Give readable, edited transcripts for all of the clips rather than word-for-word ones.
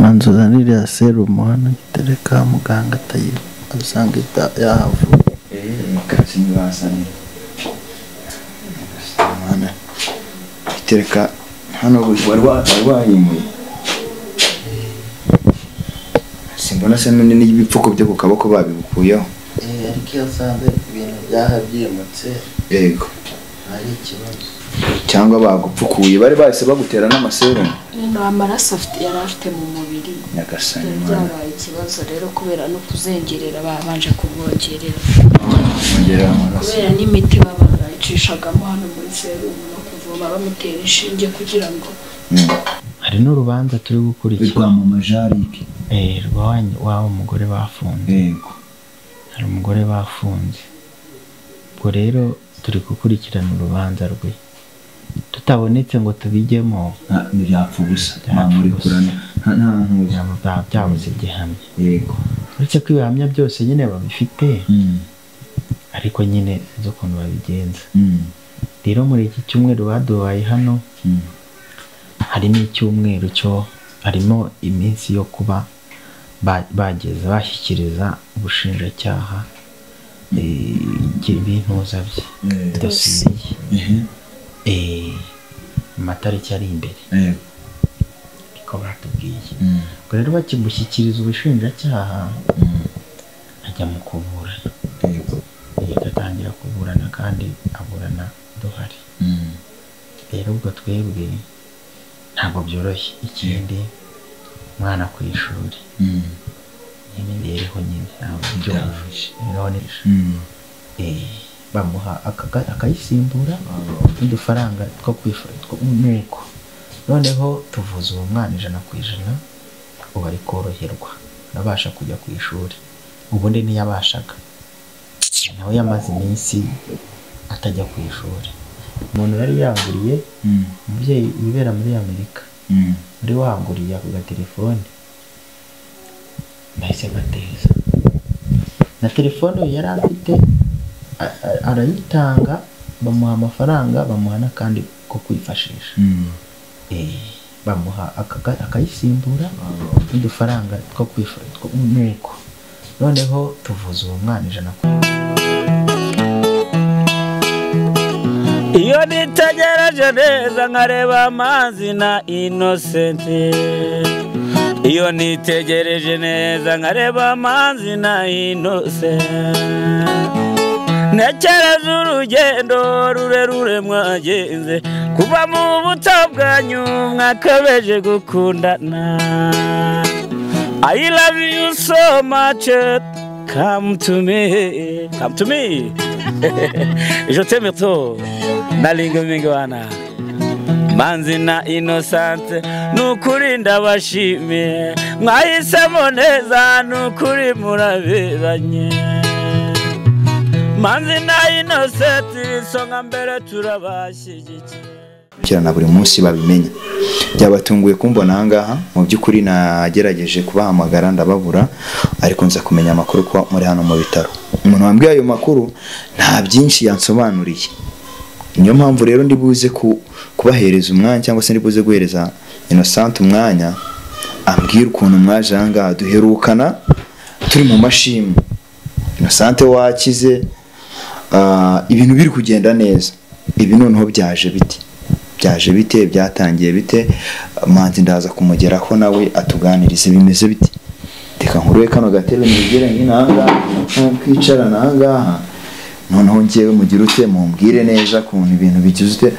manzuzanira serumu hano itereka muganga atayi asanga yahavu kazi nibasani mana itereka hano warwayimuye simbona se none n'ibipfuko byo ku kaboko babikuyeho ariko yasanze ibintu byahabyimutse yego ari ikibazo cyangwa bagupfukuye bari bahise bagutera n'amaserumu amaraso afite mu mubiri nyagasani byabaye ikibazo rero kubera no kuzengerera babanje kubongerera amaraso kubera n'imiti babacishagamo hano muri serumu no kuvoma bamutera inshinge kugira ngo hari n'urubanza turi gukurikira mu majarike rw'aho umugore bafunze yego hari umugore bafunze ubwo rero turi gukurikirana urubanza rwe tutabonetse ngo tubijyemo ntibyapfa ubusa nta byabuze igihamya yego uretse ko ibihamya byose nyine babifite ariko nyine z'ukuntu babigenza rero muri iki cyumweru baduhaye hano harimo icyumweru cyo harimo iminsi yo kuba bageze bashyikiriza ubushinjacyaha ibintuza bye dosiye amatariki ari imbere niko batubwiye ubwo rero bakimushyikiriza ubushinjacyaha ajya mu kuburana agatangira kuburana kandi aburana duhari rero ubwo twebwe ntabwo byoroshye ikindi umwana ku ishuri nyine rero nyine ntabwo byoroshye bamuha akayisimbura n'udufaranga two kwifata nuko noneho tuvuza uwo mwana 100% ubu ari koroherwa nabasha kujya ku ishuri ubundi ntiyabashaga nawe yamaze iminsi atajya ku ishuri umuntu yari yanguriye umubyeyi wibera muri Amerika muri wanguriye ku telefone nahise bateza na telefone yari afite arayitanga bamuha amafaranga bamuha n'akandi ko kwifashisha bamuha akayisimbura n'udufaranga two kwifata nuko noneho tuvuza uwo mwana 100%. iyo nitegereje neza nkareba amazi na Innocent iyo nitegereje neza nkareba amazi na Innocent nekereza urugendo rurerure mwagenze kuva mu buto bwanyu mwakabeje gukundana I love you so much come to me je t'aime trop nalinga mingi wana manzi na Innocent nukuri ndabashimiye mwahisemo neza nukuri muraberanye manzi na Innocent songa mbere turabashyigikiye kirana buri munsi babimenya byabatunguye kumbona ahangaha mu byukuri nagerageje kubahamagara ndababura ariko nza kumenya amakuru ko muri hano mu bitaro umuntu wambwiye ayo makuru nta byinshi yansobanuriye niyo mpamvu rero ndibuze kubahereza umwanya cyangwa se ndibuze guhereza Innocent umwanya ambwira ukuntu mwaje ahangaha duherukana turi mu mashimwe Innocent wakize ibintu biri kugenda neza ibi noneho byaje bite byatangiye bite manzi ndaza kumugeraho nawe atuganirize bimeze bite reka nkuruwe kano gatebe nigere nkinanga kwicara nangaha noneho ngiyewe mugira ute mumbwire neza kuntu ibintu bigize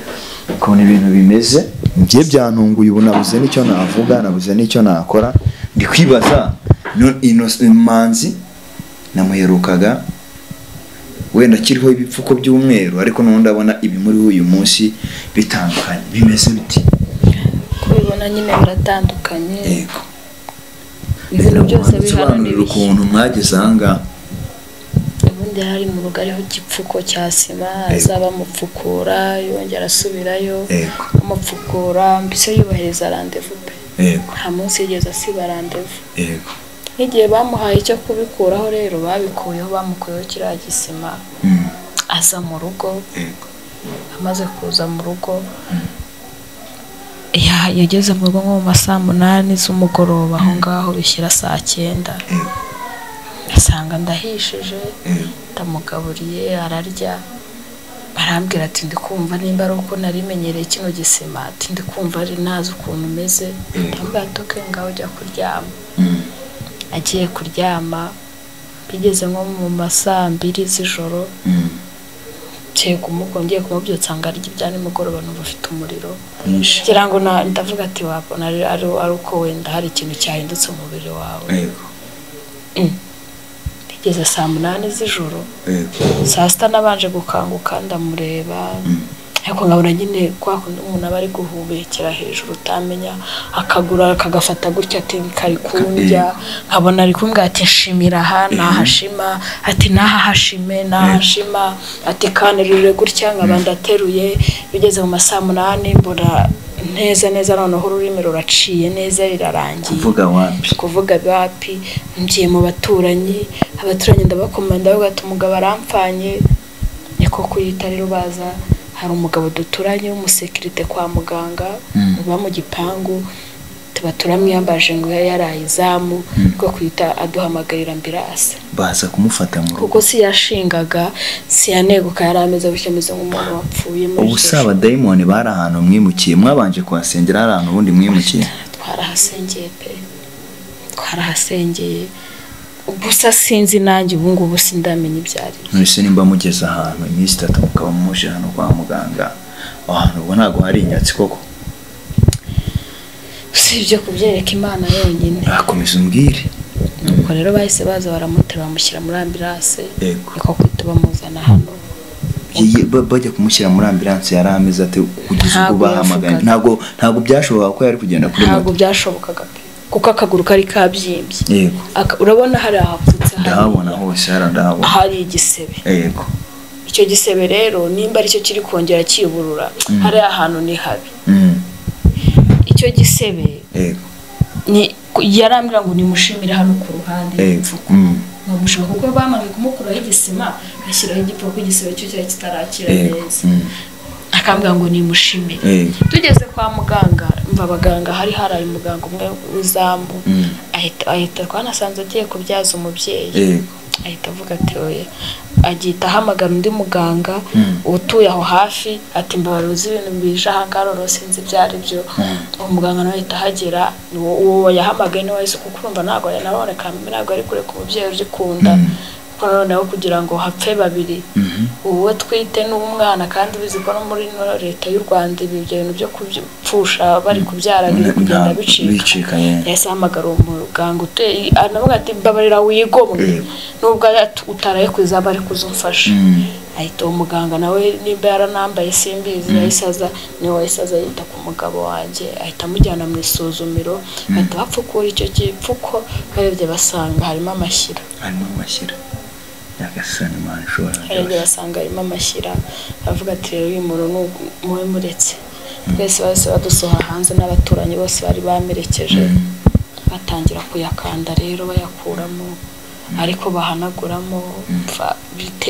kuntu ibintu bimeze ngiye byantunguye ubu nabuze nicyo navuga nabuze nicyo nakora ndi kwibaza manzi namuherukaga wenda kiriho ibipfuko by'umweru ariko none ndabona ibi muri uyu munsi bitandukanye bimeze biti kubibona nyine biratandukanye yego ibintu byose biharanira ukuntu mwageze ahangaha ubundi hari mu rugo ariho igipfuko cya sima azaba mupfukura yongera asubirayo amupfukura mbese yubahiriza rendez-vous pe nta munsi yigeze asiba rendez-vous yego igihe bamuhaye icyo kubikuraho rero babikuyeho bamukuyeho kiriya gisima aza mu rugo amaze kuza mu rugo yageze mu rugo nko mu masaa 8 z'umugoroba aho ngaho bishyira saa 9 asanga ndahishije ndamugaburiye ararya arambwira ati ndikumva nimba ari uko narimenyereye kino gisima ati ndikumva ari nazi ukuntu umeze ndambwira toke ngaho ujya kuryama agiye kuryama bigeze nko mu masaa 2 z'ijoro cyego umukongeye kumubyutsa ngo arya ibya nimugoroba numva ufite umuriro kugira ngo ndavuga ati wabona ari uko wenda hari ikintu cyahindutse mu mubiri wawe bigeze saa 8 z'ijoro saa 6 nabanje gukanguka ndamureba ariko nkabona nyine kwa kundi umuntu aba ari guhubekera hejuru utamenya akagura kagafata gutya ati kari kundya nkabona ari kumbwira ati shimira aha nahashima ati nahashime nahashima ati kanirure gutya nkaba ndateruye bigeze mu masaa 8 mbona neza noneho ururimi ruraciye neza rirarangiye kuvuga wapi ngiye mu abaturanyi ndabakomanda bavuga ati umugabo arampfanye niko kuyita rero baza hari umugabo duturanye w'umusekirite kwa muganga uba mu gipangu turamwiyambaje ngo yarayizamu rwo kwita aduhamagarira ambirase baza kumufata mu rugo kuko si yashingaga si yaneguka yarameze bushyemeze nk'umuntu wapfuye muri ubusaba daimoni bari ahantu mwimukiye mwabanje kuhasengera hari ahantu ubundi mwimukiye twarahasengeye ubusa sinzi nanjye ubu ngubu sindamenya ibyari none nimba mugeze ahantu iminsi 3 mukaba muje hano kwa muganga ahantu ubona ntago hari inyatsi koko usibye kubyereka Imana yonyine akomeza umbwire nuko rero bahise baza baramutera bamushyira muri ambulance niko kwita bamuzana hano bajya kumushyira muri ambulance yari ameze ate kugeza ubwo bahamagaye ntago byashoboka ko yari kugenda kuri moto ntago byashobokaga kuko akaguru kari kabyimbye urabona hari ahapfutse ndahabona hose ndahabona hari igisebe icyo gisebe rero nimba ari cyo kiri kongera kiburura hari ahantu ni habi icyo gisebe ni yarambira ngo nimushimire hano ku ruhande mushaka kuko bamaze kumukuraho igisima ashyiraho igipfuko igisebe cyo cyari kitarakira neza akambwira ngo nimushimire tugeze kwa muganga mva abaganga hari haraye muganga umwe w'izamu ahita twanasanze agiye kubyaza umubyeyi ahita avuga ati oye agita ahamagara undi muganga utuye aho hafi ati mbabaruzi ibintu bije ahangaho sinzi byari byo umuganga nawe ahita hagera uwo yahamagaye niwe wese kuko urumva ntago yanaboneka ntago ari kure ku mubyeyi ugikunda noneho kugira ngo hapfe babiri uwo twite n'umwana kandi ubizi ko no muri leta y'u Rwanda ibi bintu byo kupfusha bari kubyara biri kugenda bicika yahise ahamagara umuganga uteye anavuga ati mbabarira wigomwe nubwo utaraye kuzaba ari kuzumfasha ahita umuganga nawe nimba yaranambaye simbizi yahisaza yita ku mugabo wanjye ahita amujyana mu isuzumiro bahita bapfukura icyo gipfuko barebye basanga harimo amashyira yagasana manshora basanga harimo amashyira avuga ati rero uyu muntu muwe muretse twese bose badusoha hanze n'abaturanyi bose bari bamerekeje batangira kuyakanda rero bayakuramo ariko bahanaguramo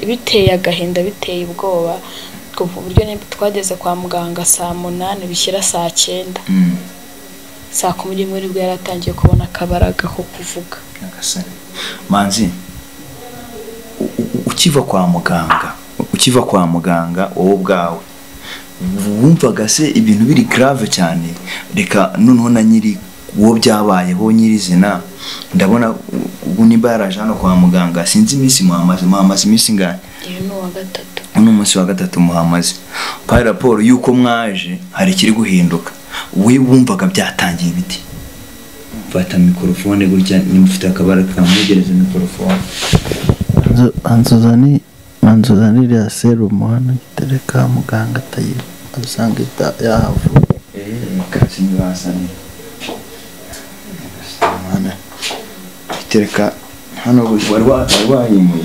biteye agahinda biteye ubwoba ku buryo twageze kwa muganga saa 8 bishyira saa 9 saa 10 muri bwo yaratangiye kubona akabaraga ko kuvuga manzi ukiva kwa muganga wowe ubwawe wumvaga se ibintu biri grave cyane reka noneho na nyiri uwo byabayeho nyirizina ndabona ubu nimba yaraje hano kwa muganga sinzi iminsi muhamaze iminsi ngahe umunsi wa 3 muhamaze pa raporo yuko mwaje hari kiri guhinduka we wumvaga byatangiye ibiti fata mikrofone gutya nimufite akabara kamwegereza mikrofone anzuzani ya serumu hano tereka muganga tayi asanga yahavu kasi nibasani sana tereka hano warwayimuye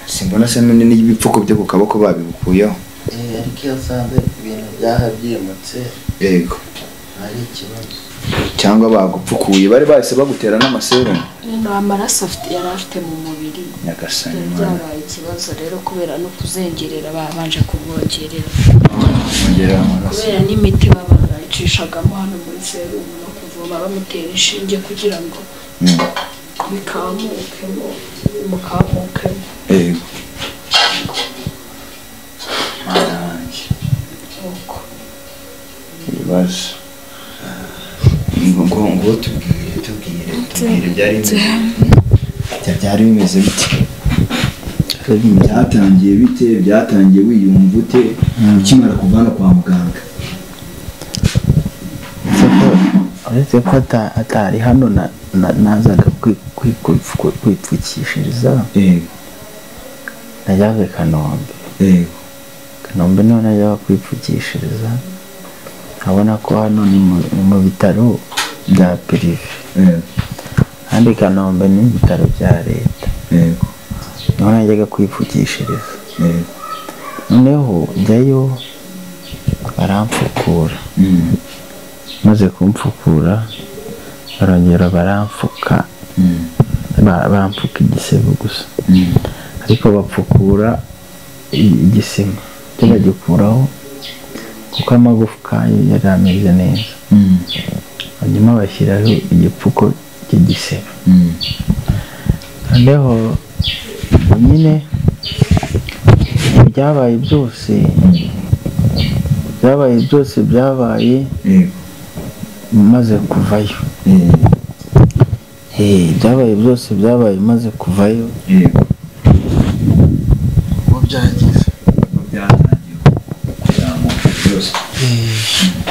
simbona se none n'ibipfuko byo ku kaboko babikuyeho ariko yasanze ibintu byahabyimutse yego ari ikibazo cyangwa bagupfukuye bari bahise bagutera n'amaserumu amaraso yari afite mu mubiri nyagasani byabaye ikibazo rero kubera no kuzengerera babanje kubongerera kubera n'imiti babacishagamo hano muri serumu no kuvoma bamutera inshinge kugira ngo bikamukemo ibibazo ngo tubwire byari bimeze bite byatangiye bite byatangiye wiyumva ute ukimara kuvana kwa muganga uretse ko atari hano nazaga kwipfukishiriza najyaga Kanombe none najyaga kwipfukishiriza nkabona ko hano ni mu bitaro bya pirive kandi Kanombe ni ibitaro bya leta niho najyaga kwipfukishiriza noneho njyayo barampfukura maze kumpfukura barongera baramfuka bampfuka igisebo gusa ariko bapfukura igisima bagikuraho kuko amagufwa yari ameze neza hanyuma bashyiraho igipfuko cy'igisebe noneho nyine byabaye byose maze kuvayo byabaye byose maze kuvayo uko byagize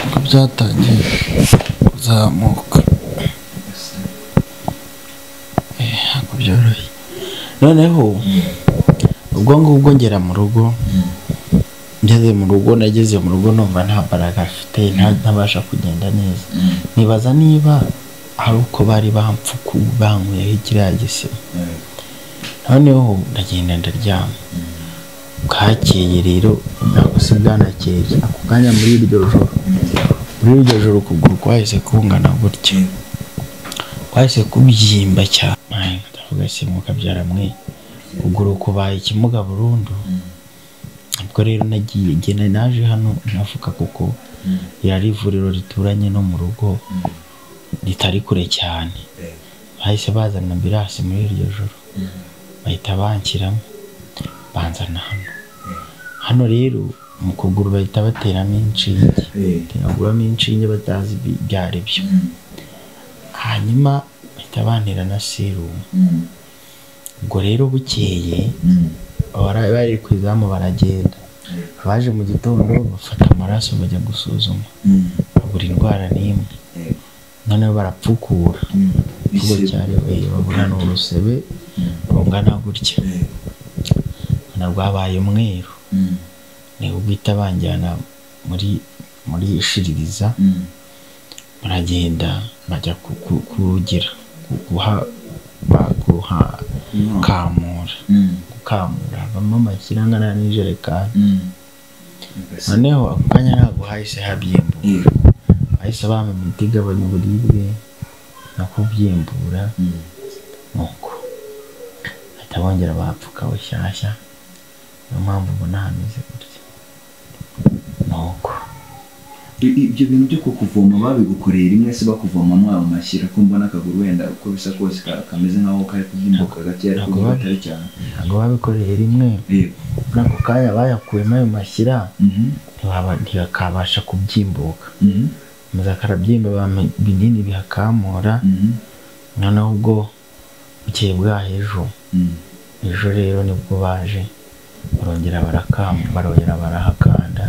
uko byatangiye kuzamuka ntabwo byoroshye noneho ubwo ngubwo ngera mu rugo nageze mu rugo numva nta mbaraga afite ntabasha kugenda neza nibaza niba hari uko bari bankuyeho kiriya gisima noneho ndagenda ndaryama bwakeye rero ntabwo si bwanakeye ako kanya muri iryo joro ukuguru kwahise kungana gutya kwahise kubyimba cyane ndavuga se mukabyara mwe ukuguru kubaye ikimuga burundu ubwo rero naje hano navuga kuko yari ivuriro rituranye no mu rugo ritari kure cyane bahise bazana ambulance muri iryo joro bahita banshyiramo banzana hano rero mu kuguru bahita bateramo inshinge batazi byari byo hanyuma bahita bantera na serumu ubwo rero bukeye bari ku izamu baragenda baje mu gitondo bafata amaraso bajya gusuzuma babura indwara n'imwe noneho barapfukura ubwo cyari babura n'urusebe rungana gutya rwabaye umweru niho guhita banjyana muri shiririza baragenda bajya kurugira gukamura bamwe amashyira angana n'ijerekani noneho ako kanya ntabwo hahise habyimbura bahise bampa imiti igabanya uburibwe no kubyimbura nuko bahita bongera bapfuka bushyashya niyo mpamvu ubona hameze gutya nuko ibyo bintu byo kukuvoma babigukoreye rimwe se bakuvomamo ayo mashyira ko mbona akaguru wenda uko bisa kose kameze nkaho kari kubyimbuka gake ariko batari cyane ntabwo babikoreye rimwe n'ako kanya bayakuyemo ayo mashyira ntibakabasha kubyimbuka maze akarabyimba binini bihakamura noneho ubwo bukeye bwaho ejo rero nibwo baje barongera barahakanda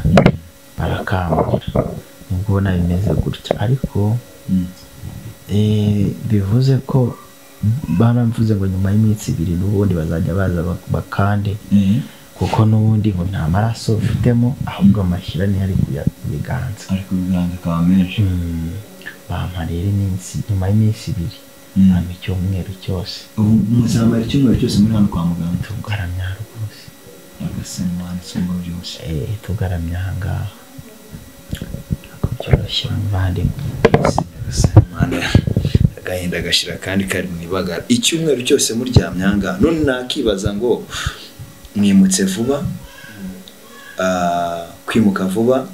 barakamura nibwo ubona bimeze gutya ariko bivuze ko baramvuze ngo nyuma y'iminsi 2 n'ubundi bazajya baza bakande kuko n'ubundi ngo nta maraso ufitemo ahubwo amashyira ni ari kubiganza akaba menshi bampa rero nyuma y'iminsi 2 hano icyumweru cyose muzamara icyumweru cyose muri hano kwa muganga tugaramya rwose agasanwa n'isumba byose tugaramya ahangaha ako byoroshye muvandimwe agahinda gashira kandi kari mwibagara icyumweru cyose muryamyanga none nakibaza ngo mwimutse vuba kwimuka vuba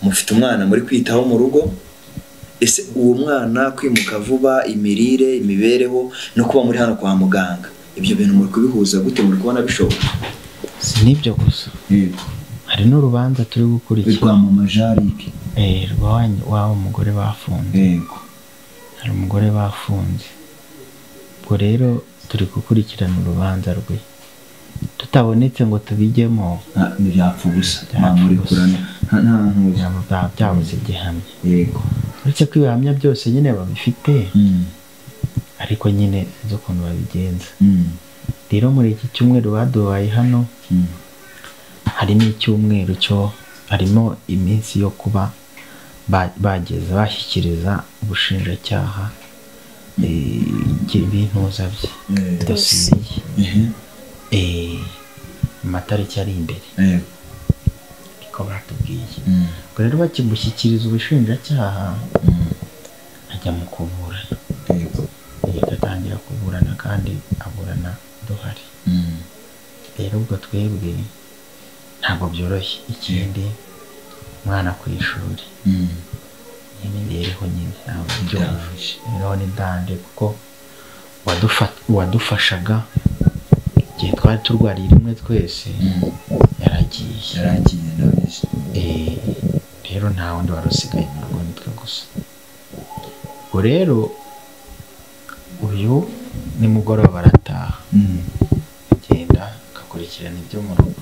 mufite umwana muri kwitaho mu rugo ese uwo mwana kwimuka vuba imirire imibereho no kuba muri hano kwa muganga ibyo bintu muri kubihuza gute muri kubona bishoboka si nibyo gusa hari n'urubanza turi gukurikira rwa mama Jarike rwa umugore bafunze hari umugore bafunze ubwo rero turi gukurikirana urubanza rwe tutabonetse ngo tubijyemo ntibyapfa ubusa byabuze igihamya uretse ko ibihamya byose nyine babifite ariko nyine sinzi ukuntu babigenza rero muri iki cyumweru baduhaye hano harimo icyumweru cyo harimo iminsi yo kuba bageze bashyikiriza ubushinjacyaha ibintuza bye dosiye amatariki ari imbere niko batubwiye ubwo rero bakimushyikiriza ubushinjacyaha ajya mu kuburana agatangira kuburana kandi aburana duhari rero ubwo twebwe ntabwo byoroshye ikindi umwana ku ishuri n'imibereho nyine ntabwo byoroshye rero ni dande kuko wadufashaga igihe twari turwariye rimwe twese yaragiye rero nta wundi wari usigaye mu rugo nitwe gusa ubwo rero uyu nimugoroba arataha agenda agakurikirana ibyo mu rugo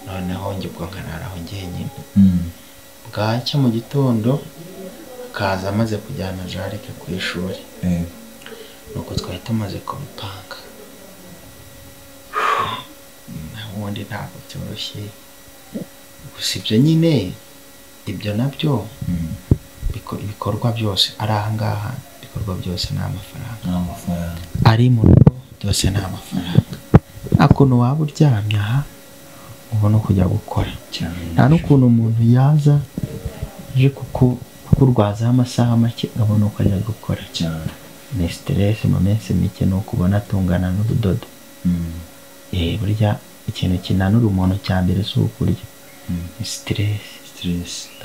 noneho njye ubwo nkararaho njyenyine bwacya mu gitondo akaza amaze kujyana Jarike ku ishuri nuko twari tumaze kubipanga ubundi ntabwo byoroshye gusa ibyo nyine ibyo nabyo ibikorwa byose ari ahangaha ibikorwa byose ni amafaranga ari mu rugo byose ni amafaranga akuntu waba uryamye aha ubona kujya gukora nta n'ukuntu umuntu yaza aje kukurwazaho amasaha make abona uko ajya gukora ni stress mu minsi mike ni ukubona atungana n'ubudodo burya ikintu kinanura umuntu cya mbere si ukurya ni stress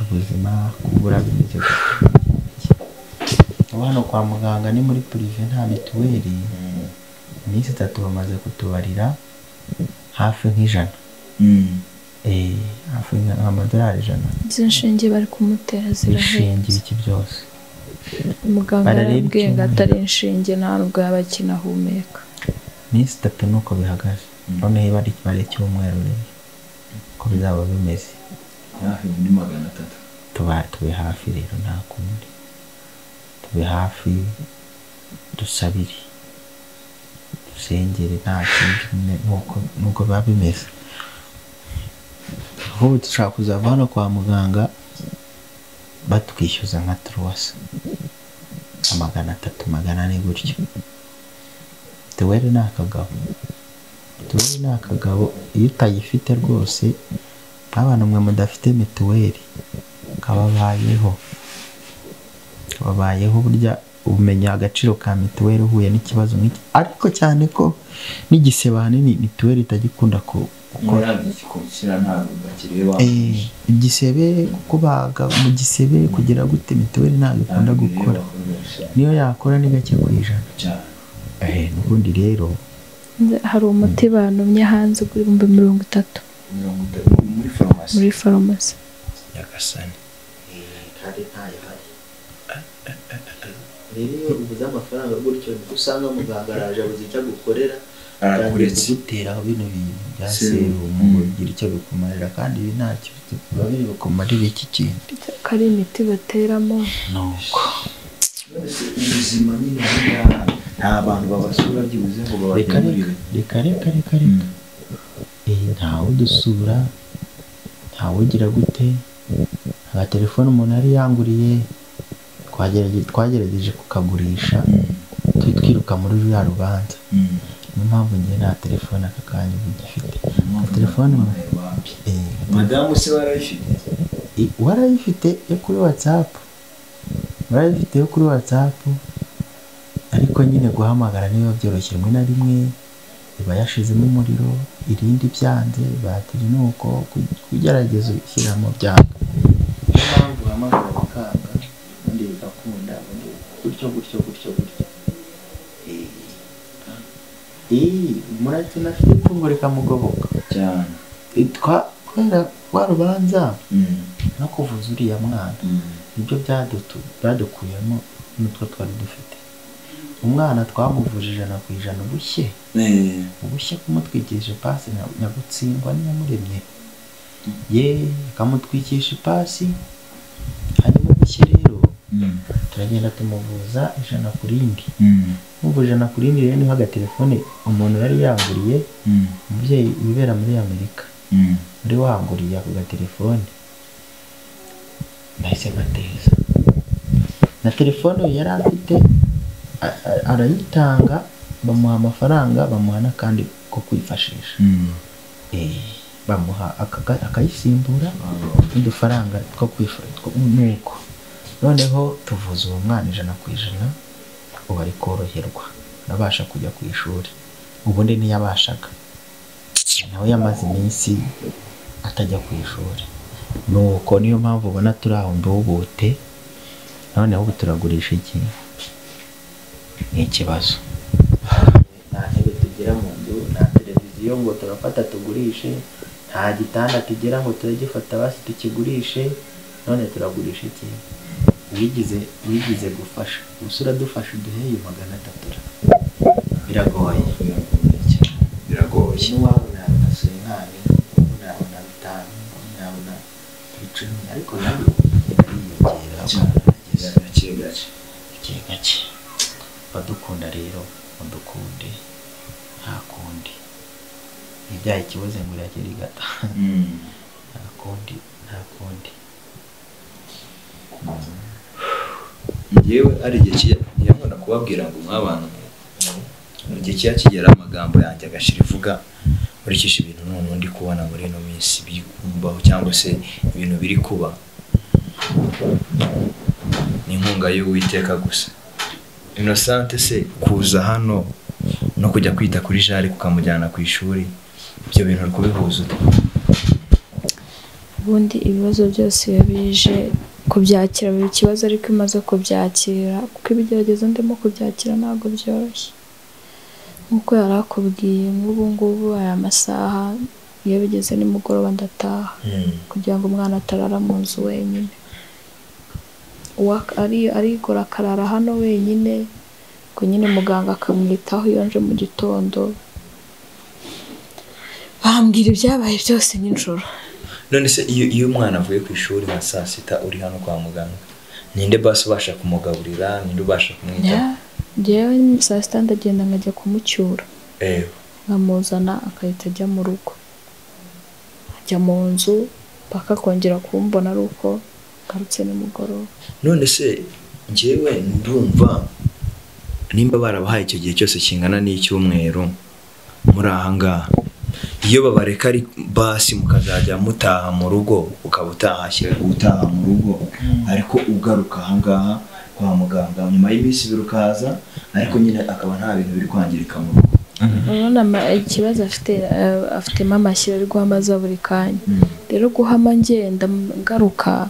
ubuzima kubura bimeze gutya hano kwa muganga ni muri prive nta mituweli iminsi 3 bamaze kutubarira hafi nk'ijana hafi nk'amadolari 100 z'inshinge bari kumutera zirahenda ibiki byose umuganga yarabwiye ngo atari inshinge nta nubwo yaba akinahumeka iminsi 3 nuko bihagaze noneho bari cyumweru rero ko bizaba bimeze hafi ni 300 tube hafi rero nta kundi tube hafi dusabire dusengere nta kindi nuko biba bimeze ubu dushaka kuzava hano kwa muganga batwishyuza nka 300 300 gutyo tuwere ni akagabo iyo utayifite rwose abantu mwe mudafite mituweli kababayeho burya umenya agaciro ka mituweli uhuye n'ikibazo nk'iki ariko cyane ko n'igisebe ahanini mituweli itagikunda gukora igisebe kubaga mu gisebe kugira gute mituweli ntabwo ikunda gukora niyo yakora ni gake ku ijana n'ubundi rero hari umuti bantumye hanze kuri 30 muri farumasi Nyagasani kandi ntayahari rero ubuze amafaranga gutyo usanga muganga araje abuze icyo gukorera uretse gutera bino bintu bya serumu bigira icyo bikumarira kandi ibi ntacyo babiri bikumarira iki kindi kari imiti bateramo nuko ubuzima nyine nta bantu babasura byibuze ngo babakemurire reka ntawe udusura ntawe ugira gute aga telefone umuntu yari yanguriye twagerageje kukagurisha twiruka muri ruriya rubanza niyo mpamvu njye nta telefone aka kanya ugifite telefone madamu se warayifite yo kuri WhatsApp barabifiteyo kuri WhatsApp, ariko nyine guhamagara niba byoroshye rimwe na rimwe iba yashizemo umuriro, irindi byanze, batiri nuko kugerageza ushyiramo byanga. Niyo mpamvu uhamagara bikanga, ubundi bigakunda, gutyo. Umurate nafite itungo rikamugoboka cyane. Kubera rwa rubanza no kuvuza uriya mwana, nibyo byadukuyemo n'utwo twari dufite. Umwana twamuvuje 100% ubushye kumutwikisha pasi Nyagutsindwa n'Iyamuremye, akamutwikisha ipasi, hanyuma ubushye rero turagenda tumuvuza 100 ku rindi. Muvuje 100 ku rindi rero niho agatelefone umuntu yari yanguriye, umubyeyi wibera muri Amerika, muri wanguriye ako gatelefone, nahise ngateza na telefone yari afite, arayitanga, bamuha amafaranga, bamuha n'akandi ko kwifashisha, bamuha akayisimbura n'udufaranga two kwifashisha. Nuko noneho tuvuza uwo mwana 100%, ubu ari koroherwa, nabasha kujya ku ishuri. Ubundi ntiyabashaga, nawe yamaze iminsi atajya ku ishuri. Nuko niyo mpamvu ubona turi aho ndubute. Noneho ubu turagurisha iki? Ni ikibazo. Nta ntebe tugira mu nzu, nta televiziyo ngo turafata tugurishe, nta gitanda tugira ngo turagifata basi tukigurishe. None turagurisha iki? Wigize gufasha, usura dufasha uduheye 300. Biragoye. N'uwabona agasura nkani, unabona 5, unabona 10, ariko nabyo yiyongera gake. Badukunda rero, mudukunde, nta kundi. Ibyaye ikibazo ngo yakirigata. Nta kundi. Yewe ari igihe yabona kubabwira ngo mwabana igihe cyakigera amagambo yanjye agashira ivuga urikisha ibintu none ndi kubona muri no minsi bikumbaho cyangwa se ibintu biri kuba ni inkunga y'Uwiteka gusa. Innocent se kuza hano no kujya kwita kuri Jari kukamujyana ku ishuri, ibyo bintu uri kubihuza ute? Ubundi ibibazo byose yabije kubyakira buri kibazo, ariko imaze kubyakira, kuko ibigeragezo ndimo kubyakira ntabwo byoroshye. Nkuko yarakubwiye, ngubu aya masaha iyo bigeze nimugoroba ndataha, kugira ngo umwana atarara mu nzu wenyine. Arikora akarara hano wenyine, ko nyine muganga akamwitaho iyo nje mu gitondo, bambwira ibyabaye byose nijoro. None se iyo umwana avuye ku ishuri nka saa 6 uri hano kwa muganga, ninde basi ubasha kumugaburira, ninde ubasha kumwita? Jewe saa 6 ndagenda nkajya kumucyura, nkamuzana akahita ajya mu rugo, ajya mu nzu paka kongera kumbona ari uko garutse nimugoroba. None se njyewe ndumva nimba barabahaye icyo gihe cyose kingana n'icyumweru muri ahangaha, iyo babareka ari basi mukazajya mutaha mu rugo, ukaba utaha mu rugo ariko ugaruka ahangaha kwa muganga nyuma y'iminsi birukaza, ariko nyine akaba nta bintu biri kwangirika mu rugo. Urabona ikibazo afite mama ashyira ari guhamaza buri kanya, rero guhama ngenda ngaruka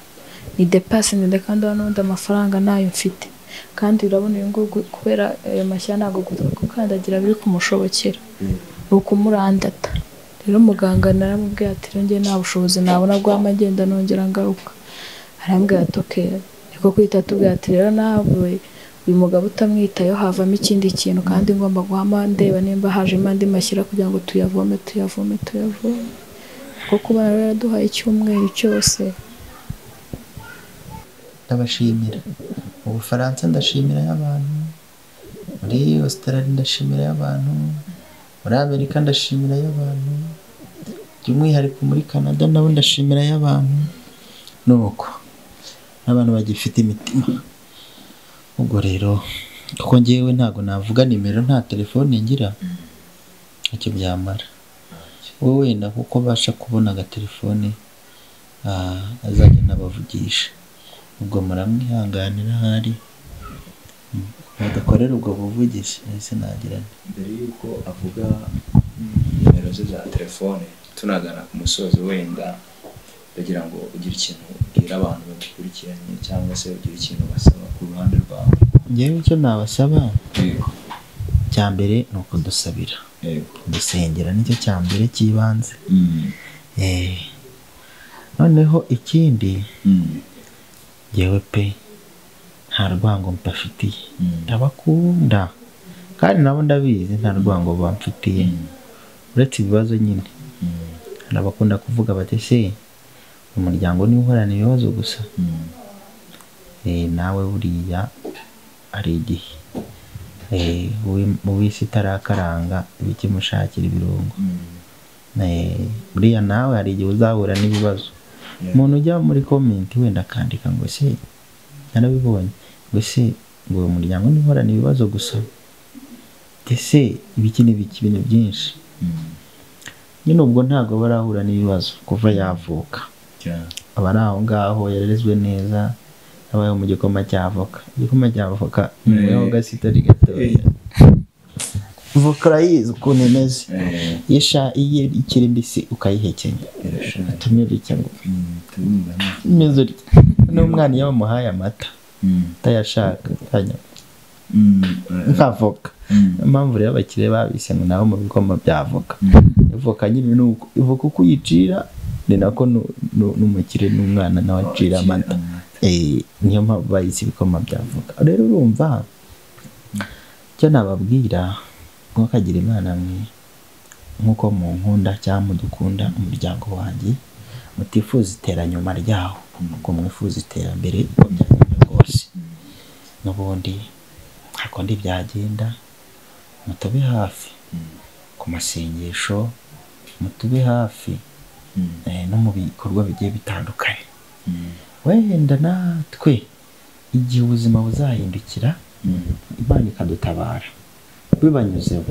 ni depasse ndende, kandi n'undi amafaranga nayo mfite, kandi urabona uyu nguyu kubera ayo mashya ntabwo gukandagira biri kumushobokera, ukumurandata. Rero muganga naramubwiye ati ngiye nta bushobozi nabona guhama ngenda nongera ngaruka. Arambwira ati okay, niko kwita tubwira ati rero nawe uyu mugabo utamwitayo havamo ikindi kintu, kandi ngomba guhama ndeba nimba haje andi mashyira kugira ngo tuyavome. Kuko kuba rero duhaye icyumweru cyose. Ndabashimira mu Bufaransa, ndashimira y'abantu muri Australia, ndashimira y'abantu muri Amerika, ndashimira y'abantu by'umwihariko muri Canada, nabo ndashimira y'abantu. Nuko n'abantu bagifite imitima. Ubwo rero kuko ngewe ntago navuga nimero, nta telefone ngira, icyo byamara wowe wenda kuko basha kubona aga telefone azajya nabavugisha. ubwo muramwihanganira hari badakorera ubwo buvugizi ese nagira mbere yuko avuga nimero ze za telefone tunagana ku musozo wenda ndagira ngo ugire ikintu ubwira abantu badukurikiranye cyangwa se ugire ikintu basaba ku ruhande rwawe. Ngewe icyo nabasaba cya mbere ni ukudusabira dusengera nicyo cya mbere cy'ibanze. Noneho ikindi ngewe pe nta rwango mbafitiye ndabakunda kandi nabo ndabizi nta rwango bamfitiye uretse ibibazo nyine. Nabakunda kuvuga bati se umuryango ni uhorana ibibazo gusa nawe buriya ari igihe mu bisi itarakaranga ibikimushakira ibirungo buriya nawe hari igihe uzahura n'ibibazo. Umuntu ujya muri komenti wenda akandika ngo se narabibonye ngo se ngo uwo muryango ni uhorana ibibazo gusa ese ibiki n'ibiki ibintu byinshi nyine ubwo ntabwo barahura n'ibibazo kuva yavuka. Aba ari aho ngaho yarezwe neza abayeho mu gikoma cy'avoka. Igikoma cy'avoka niyo gasitari gatoya voka urayizi ukuntu imeze iyo ikiri mbisi ukayihekenya tumeze cyangwa imeze urya n'umwana iyo bamuhaye amata utayashaka nk'avoka. Niyo mpamvu rero abakire babise ngo nabo mu bikoma by'avoka. Ivoka nyine ni uko ivoka uko uyicira ni nako n'umukire n'umwana nawe acira amata. Niyo mpamvu bayise ibikoma by'avoka. Rero urumva icyo nababwira mwakagira Imana mwe nk'uko mu nkunda cyangwa mudukunda umuryango wanjye mutifuza iteranyuma ryaho kuko mwifuza iterambere rwose n'ubundi hakundi byagenda mutube hafi ku masengesho mutube hafi no mu bikorwa bigiye bitandukanye. Wenda natwe igihe ubuzima buzahindukira Imana ikadutabara bibanyuzeho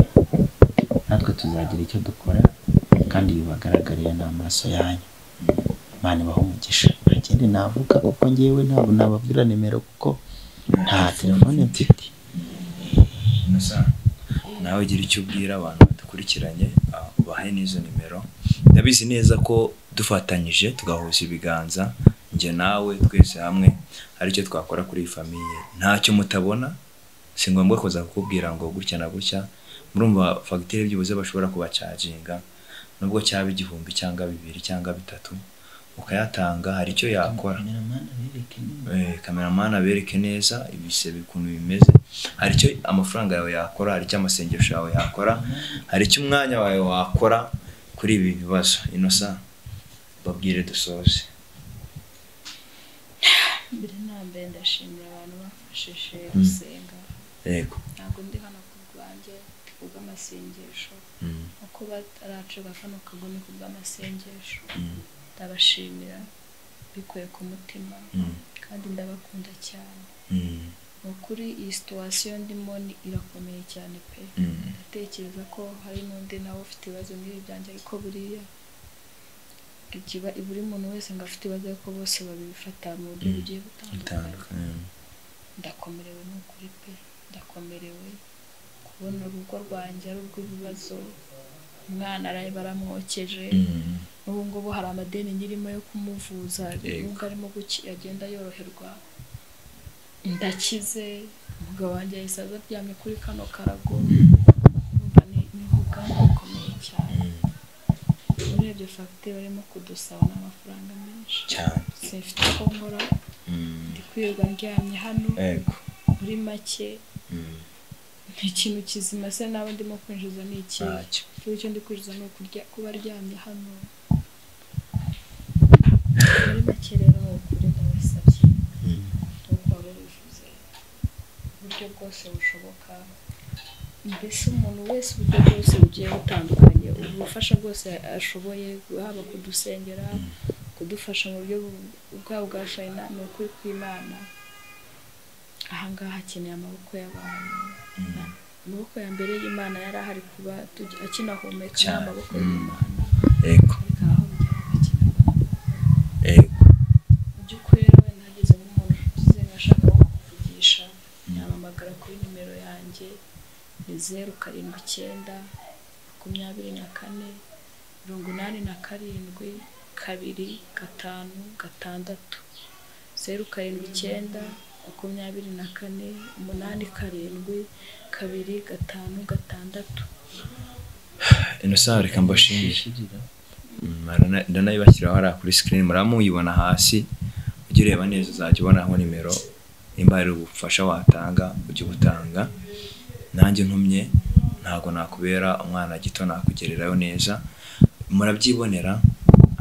natwe tuzagira icyo dukora kandi bibagaragarira n'amaso yanyu. Imana ibahe umugisha. Nta kindi navuga kuko ngewe ntabwo nababwira nimero kuko nta telefone mfite. Nawe gira icyo ubwira abantu badukurikiranye ubahe n'izo nimero. Ndabizi neza ko dufatanyije tugahuza ibiganza njye nawe twese hamwe hari icyo twakora kuri iyi famiye. Ntacyo mutabona si ngombwa kuza kukubwira ngo gutya na gutya. Murumva fagitire by'ubuze bashobora kubacaginga nubwo cyaba 1000 cyangwa 2 cyangwa 3 ukayatanga hari icyo yakora. Cameraman abereke neza ibise bikuntu bimeze. Hari icyo amafaranga yawe yakora, hari icyo amasengesho yawe yakora, hari icyo umwanya wawe wakora kuri ibi bibazo. Inosa babwire dusoze. Mbere nambe ndashimira abantu bafashije gusenga. Yego. Ntabwo ndi hano kubwanjye kubw'amasengesho. Uko bataracuga kano kagome kubw'amasengesho. Ndabashimira bikuye ku mutima kandi ndabakunda cyane. Ukuri iyi situation ndimo irakomeye cyane pe. Ndatekereza ko hari n'undi nawe ufite ibibazo nk'ibi byanjye ariko buriya ikiba buri muntu wese ngafite ibibazo ko bose babifata mu buryo bugiye butandukanye. Ndakomerewe n'ukuri pe. Ndakomerewe kubona urugo rwanjye ari urw'ibibazo. Umwana araye baramwokeje n'ubu ngubu hari amadeni nyirimo yo kumuvuza nubwo arimo agenda yoroherwa. Ndakize umugabo wanjye yasaza aryamye kuri kano karago. Umva ni ubugamba bukomeye cyane. Urebye fagitire barimo kudusaba n'amafaranga menshi cyane. Sinfite ko nkora ndi kwirirwa ndyamye hano muri make ikintu kizima se nawe ndimo kwinjiza ni iki icyo ndi kwinjiza ni ukurya kuba aryamye hano muri make. Rero kuri ndabasabye uko waba wifuza uburyo bwose bushoboka mbese umuntu wese uburyo bwose bugiye butandukanye ubufasha bwose ashoboye haba kudusengera kudufasha mu buryo bwabo bwa shayina ni ukuri kw'Imana. Ahangaha hakeneye amaboko y'abantu. Amaboko ya mbere y'Imana yari ahari kuba akinahumeka n'amaboko y'Imana. Yego. Yego. By'ukuri rero nageze nk'umuntu yanjye ni 07 9 24 87 2 5 6 07 9 24 87 2 5 6 Innocent reka mbashimire ndanayibashyiraho hariya kuri screen muramuyibona hasi ujye ureba neza uzajya ubonaho nimero nimba hari ubufasha watanga ujye ubutanga nanjye ntumye ntago nakubera umwana gito nakugererayo neza murabyibonera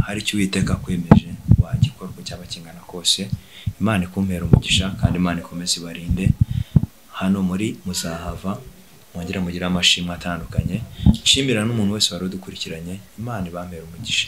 hari icyo Uwiteka kwemeje wagikora uko cyaba kingana kose Imana ikumpera umugisha kandi Imana ikomeze ibarinde hano muri muzahava mwongera mugira amashimwe atandukanye nshimira n'umuntu wese wari udukurikiranye Imana ibampera umugisha